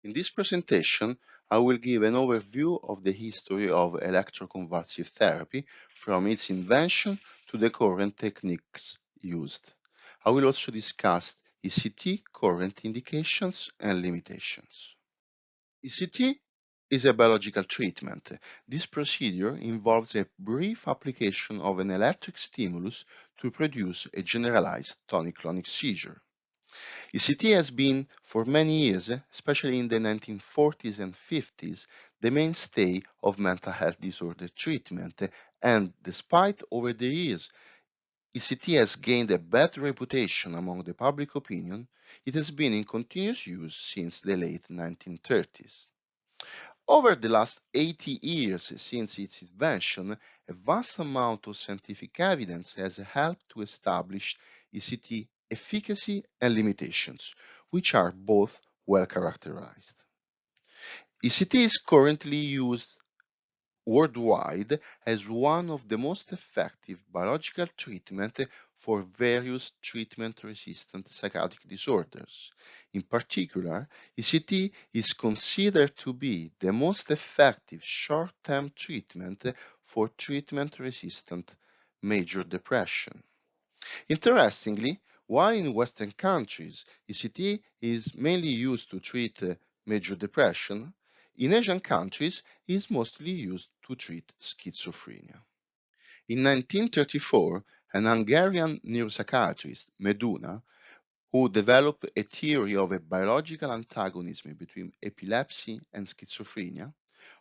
In this presentation, I will give an overview of the history of electroconvulsive therapy from its invention to the current techniques used. I will also discuss ECT current indications and limitations. ECT is a biological treatment. This procedure involves a brief application of an electric stimulus to produce a generalized tonic-clonic seizure. ECT has been, for many years, especially in the 1940s and 50s, the mainstay of mental health disorder treatment, and despite over the years ECT has gained a bad reputation among the public opinion, it has been in continuous use since the late 1930s. Over the last 80 years since its invention, a vast amount of scientific evidence has helped to establish ECT efficacy and limitations, which are both well characterized. ECT is currently used worldwide as one of the most effective biological treatments for various treatment-resistant psychiatric disorders. In particular, ECT is considered to be the most effective short-term treatment for treatment-resistant major depression. Interestingly, while in Western countries ECT is mainly used to treat major depression, in Asian countries it is mostly used to treat schizophrenia. In 1934, an Hungarian neuropsychiatrist, Meduna, who developed a theory of a biological antagonism between epilepsy and schizophrenia,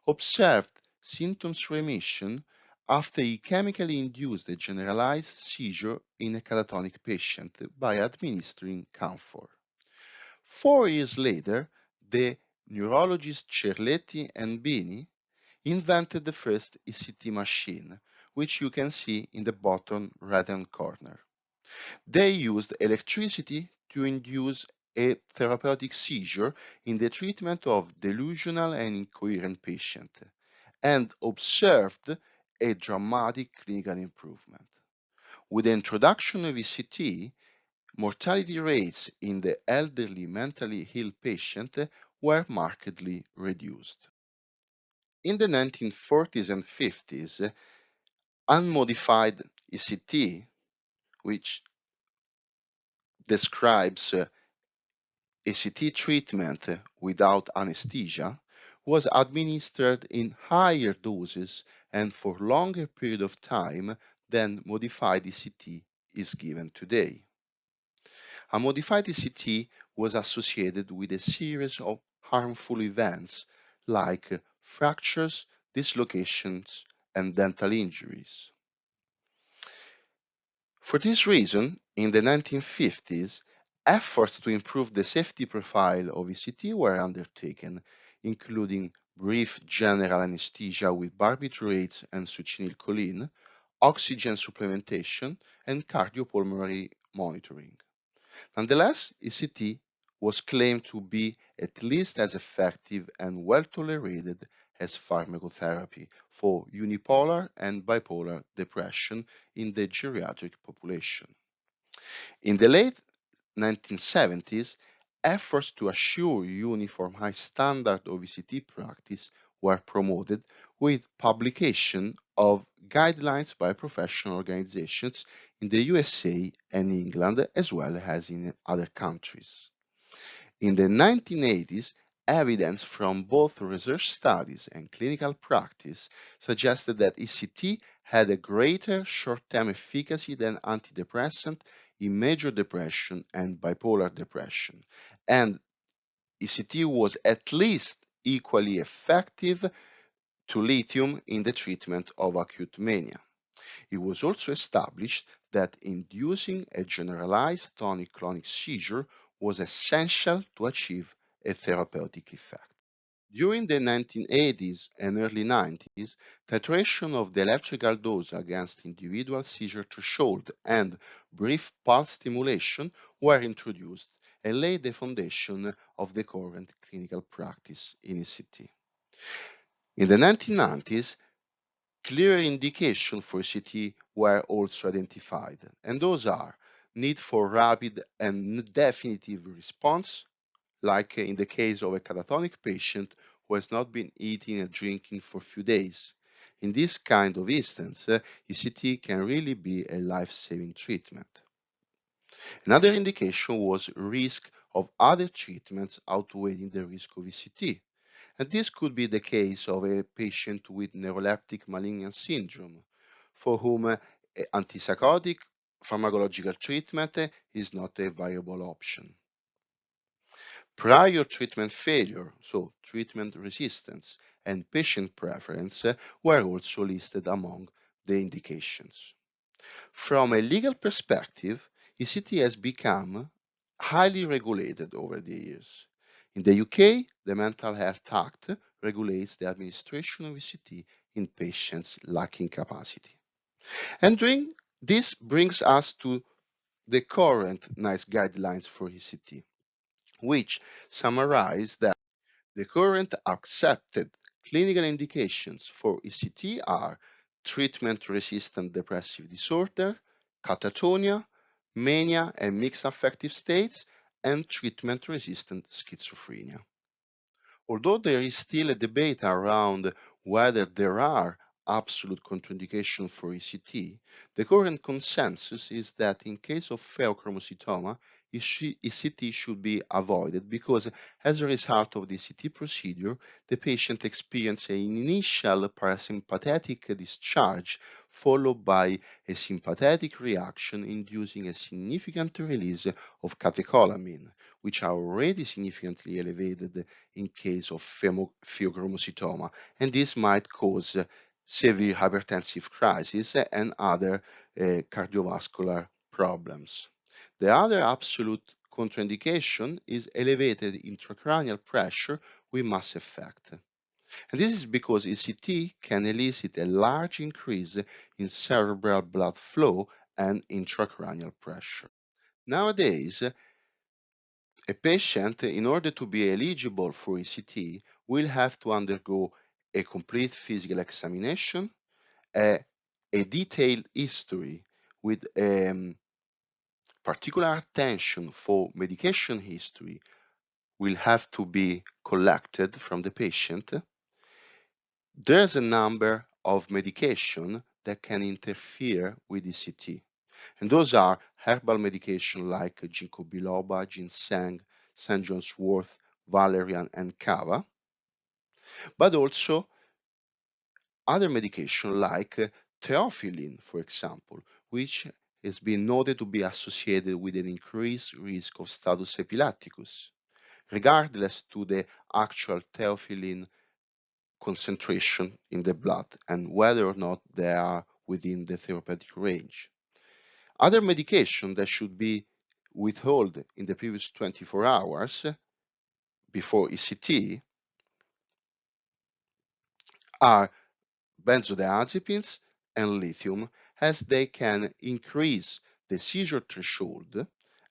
observed symptoms remission after he chemically induced a generalized seizure in a catatonic patient by administering camphor. 4 years later, the neurologists Cerletti and Bini invented the first ECT machine, which you can see in the bottom right-hand corner. They used electricity to induce a therapeutic seizure in the treatment of delusional and incoherent patients and observed a dramatic clinical improvement. With the introduction of ECT, mortality rates in the elderly mentally ill patient were markedly reduced. In the 1940s and 50s, unmodified ECT, which describes ECT treatment without anesthesia, was administered in higher doses and for longer period of time than modified ECT is given today. A modified ECT was associated with a series of harmful events like fractures, dislocations, and dental injuries. For this reason, in the 1950s, efforts to improve the safety profile of ECT were undertaken, including brief general anesthesia with barbiturates and succinylcholine, oxygen supplementation, and cardiopulmonary monitoring. Nonetheless, ECT was claimed to be at least as effective and well tolerated as pharmacotherapy for unipolar and bipolar depression in the geriatric population. In the late 1970s, efforts to assure uniform high standard of ECT practice were promoted with publication of guidelines by professional organizations in the USA and England as well as in other countries. In the 1980s, evidence from both research studies and clinical practice suggested that ECT had a greater short-term efficacy than antidepressant in major depression and bipolar depression, and ECT was at least equally effective to lithium in the treatment of acute mania. It was also established that inducing a generalized tonic-clonic seizure was essential to achieve a therapeutic effect. During the 1980s and early 90s, titration of the electrical dose against individual seizure threshold and brief pulse stimulation were introduced and laid the foundation of the current clinical practice in ECT. In the 1990s, clear indications for ECT were also identified, and those are need for rapid and definitive response, like in the case of a catatonic patient who has not been eating and drinking for a few days. In this kind of instance, ECT can really be a life-saving treatment. Another indication was risk of other treatments outweighing the risk of ECT. And this could be the case of a patient with neuroleptic malignant syndrome, for whom antipsychotic pharmacological treatment is not a viable option. Prior treatment failure, so treatment resistance, and patient preference were also listed among the indications. From a legal perspective, ECT has become highly regulated over the years. In the UK, the Mental Health Act regulates the administration of ECT in patients lacking capacity. And this brings us to the current NICE guidelines for ECT, which summarize that the current accepted clinical indications for ECT are treatment-resistant depressive disorder, catatonia, mania and mixed affective states, and treatment-resistant schizophrenia. Although there is still a debate around whether there are absolute contraindications for ECT, the current consensus is that in case of pheochromocytoma, ECT should be avoided because as a result of the ECT procedure, the patient experiences an initial parasympathetic discharge followed by a sympathetic reaction inducing a significant release of catecholamine, which are already significantly elevated in case of pheochromocytoma, and this might cause severe hypertensive crisis and other cardiovascular problems. The other absolute contraindication is elevated intracranial pressure with mass effect. And this is because ECT can elicit a large increase in cerebral blood flow and intracranial pressure. Nowadays, a patient, in order to be eligible for ECT, will have to undergo a complete physical examination, a detailed history with particular attention for medication history will have to be collected from the patient. There's a number of medication that can interfere with ECT. And those are herbal medication like ginkgo biloba, ginseng, St. John's wort, valerian, and kava, but also other medication like theophylline, for example, which has been noted to be associated with an increased risk of status epilepticus, regardless to the actual theophylline concentration in the blood and whether or not they are within the therapeutic range. Other medication that should be withheld in the previous 24 hours before ECT are benzodiazepines and lithium, as they can increase the seizure threshold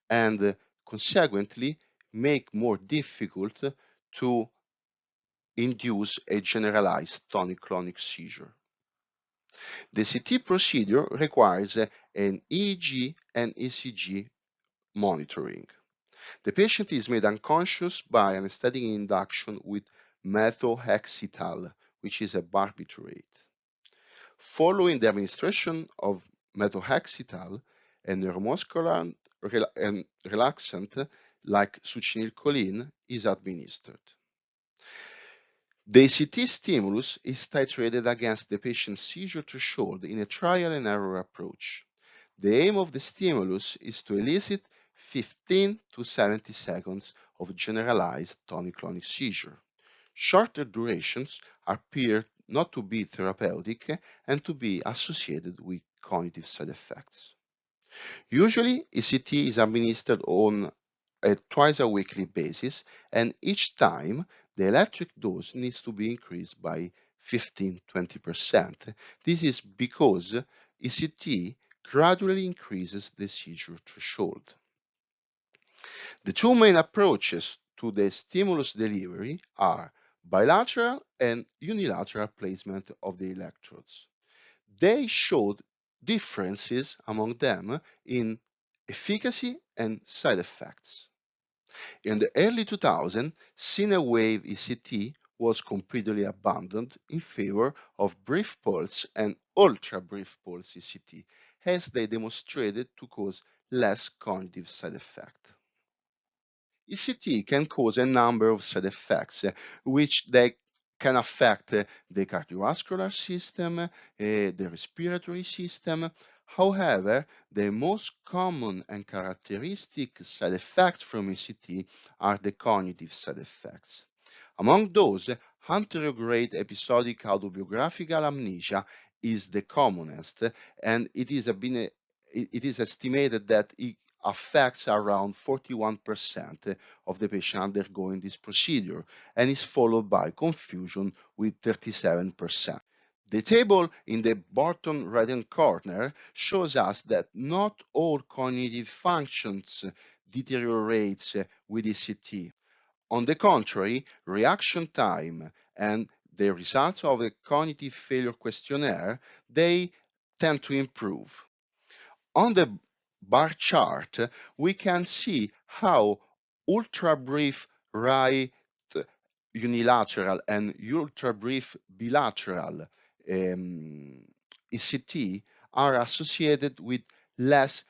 and consequently make more difficult to induce a generalized tonic-clonic seizure. The CT procedure requires an EEG and ECG monitoring. The patient is made unconscious by anesthetic induction with methotrexate, which is a barbiturate. Following the administration of methotrexate, a neuromuscular and relaxant like succinylcholine is administered. The ECT stimulus is titrated against the patient's seizure threshold in a trial and error approach. The aim of the stimulus is to elicit 15 to 70 seconds of generalized tonic-clonic seizure. Shorter durations appear not to be therapeutic and to be associated with cognitive side effects. Usually, ECT is administered on a twice a weekly basis, and each time the electric dose needs to be increased by 15-20%. This is because ECT gradually increases the seizure threshold. The two main approaches to the stimulus delivery are bilateral and unilateral placement of the electrodes. They showed differences among them in efficacy and side effects. In the early 2000s, Cine wave ECT was completely abandoned in favor of brief pulse and ultra brief pulse ECT, as they demonstrated to cause less cognitive side effects. ECT can cause a number of side effects, which they can affect the cardiovascular system, the respiratory system. However, the most common and characteristic side effects from ECT are the cognitive side effects. Among those, anterograde episodic autobiographical amnesia is the commonest, and it is estimated that it affects around 41% of the patient undergoing this procedure and is followed by confusion with 37%. The table in the bottom right-hand corner shows us that not all cognitive functions deteriorates with ECT. On the contrary, reaction time and the results of the cognitive failure questionnaire, they tend to improve. On the bar chart, we can see how ultra-brief right unilateral and ultra-brief bilateral ECT are associated with less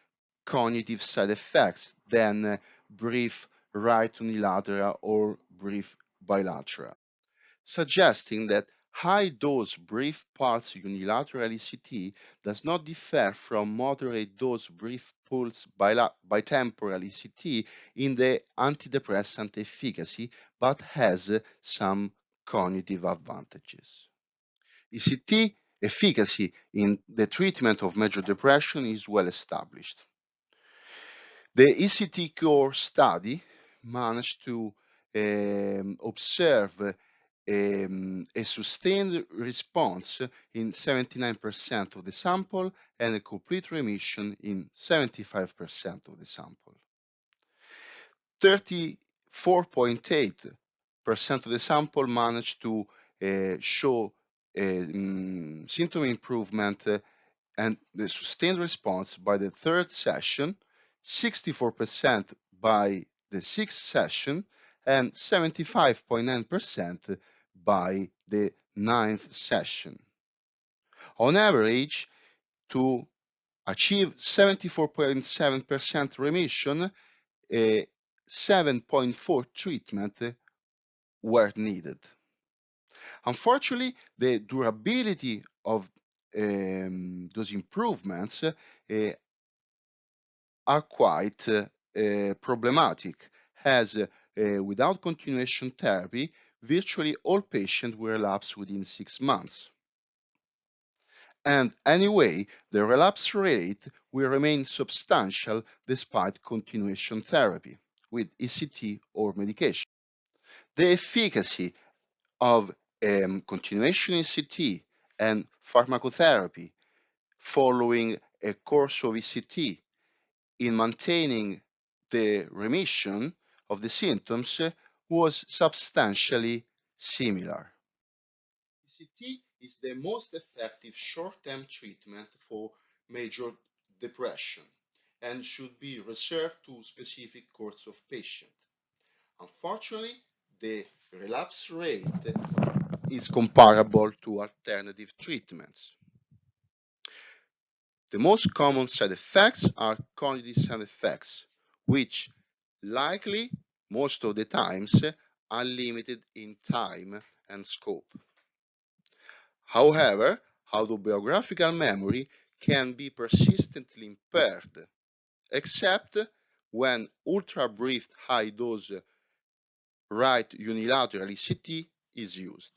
cognitive side effects than brief right unilateral or brief bilateral, suggesting that high-dose brief pulse unilateral ECT does not differ from moderate-dose brief pulse bitemporal ECT in the antidepressant efficacy, but has some cognitive advantages. ECT efficacy in the treatment of major depression is well established. The ECT core study managed to observe a sustained response in 79% of the sample and a complete remission in 75% of the sample. 34.8% of the sample managed to show symptom improvement and the sustained response by the third session, 64% by the sixth session, and 75.9% by the ninth session. On average, to achieve 74.7% remission, 7.4 treatments were needed. Unfortunately, the durability of those improvements are quite problematic, as without continuation therapy, virtually all patients will relapse within 6 months. And anyway, the relapse rate will remain substantial despite continuation therapy with ECT or medication. The efficacy of continuation ECT and pharmacotherapy following a course of ECT in maintaining the remission of the symptoms was substantially similar. ECT is the most effective short-term treatment for major depression and should be reserved to specific cohorts of patients. Unfortunately, the relapse rate is comparable to alternative treatments. The most common side effects are cognitive side effects, which likely most of the times are limited in time and scope. However, autobiographical memory can be persistently impaired, except when ultra-brief high-dose right unilateral ECT is used.